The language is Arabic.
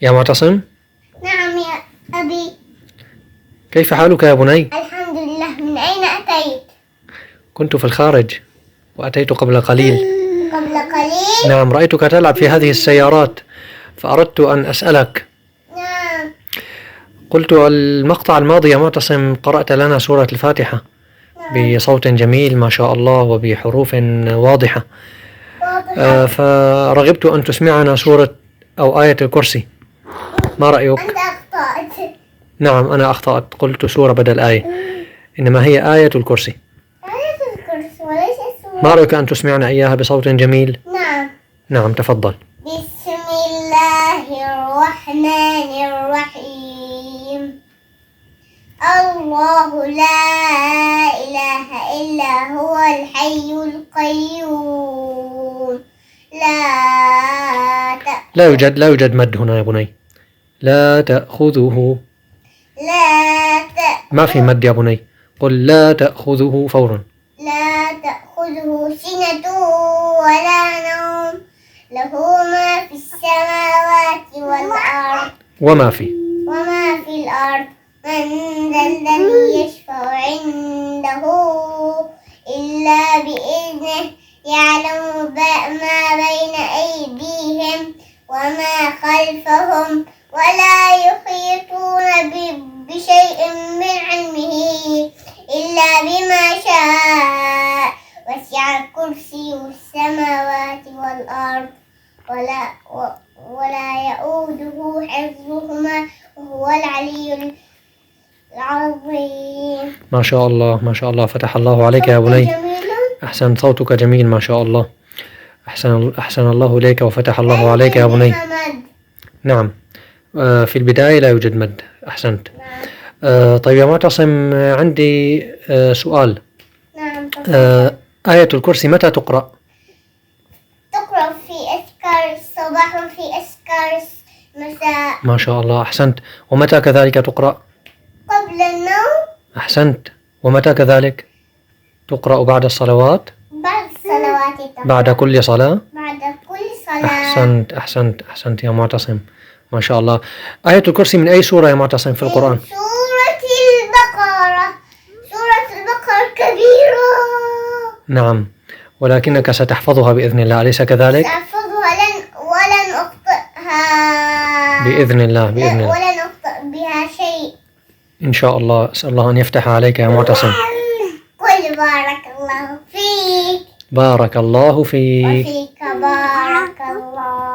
يا معتصم، نعم يا أبي. كيف حالك يا بني؟ الحمد لله. من أين أتيت؟ كنت في الخارج وأتيت قبل قليل. قبل قليل؟ نعم، رأيتك تلعب في هذه السيارات فأردت أن أسألك. نعم. قلت المقطع الماضي يا معتصم قرأت لنا سورة الفاتحة بصوت جميل ما شاء الله وبحروف واضحة. واضح. فرغبت أن تسمعنا سورة أو آية الكرسي، ما رأيك؟ أنت أخطأت. نعم، أنا أخطأت، قلت سورة بدل آية، إنما هي آية الكرسي. آية الكرسي وليس السورة. ما رأيك أن تسمعنا إياها بصوت جميل؟ نعم. نعم، تفضل. بسم الله الرحمن الرحيم. الله لا إله إلا هو الحي القيوم. لا يوجد مد هنا يا بني. لا تأخذه. ما في مد يا بني. قل لا تأخذه فورا. لا تأخذه سنة ولا نوم، له ما في السماوات والأرض وما في الأرض. من ذا الذي يشفع عنده إلا بإذنه، يعلم ما بين أيديهم وما خلفهم، ولا يحيطون بشيء من علمه إلا بما شاء، وسع كرسيه السماوات والأرض ولا يؤوده حفظهما وهو العلي العظيم. ما شاء الله ما شاء الله، فتح الله عليك يا بني. أحسن، صوتك جميل ما شاء الله. أحسن الله إليك وفتح الله عليك يا بني. نعم، في البداية لا يوجد مد. أحسنت. طيب يا معتصم، عندي سؤال. نعم. آية الكرسي متى تقرأ؟ تقرأ في أذكار الصباح وفي أذكار المساء. ما شاء الله، أحسنت. ومتى كذلك تقرأ؟ قبل النوم. أحسنت. ومتى كذلك تقرأ؟ بعد الصلوات؟ بعد الصلوات. بعد كل صلاة؟ بعد كل صلاة. أحسنت يا معتصم، ما شاء الله. آية الكرسي من أي سورة يا معتصم في القرآن؟ سورة البقرة. سورة البقرة كبيرة. نعم، ولكنك ستحفظها بإذن الله، أليس كذلك؟ سأحفظها ولن أخطئها بإذن الله ولن أخطئ بها شيء إن شاء الله. أسأل الله أن يفتح عليك يا معتصم. قل بارك الله فيك. بارك الله فيك. وفيك بارك الله.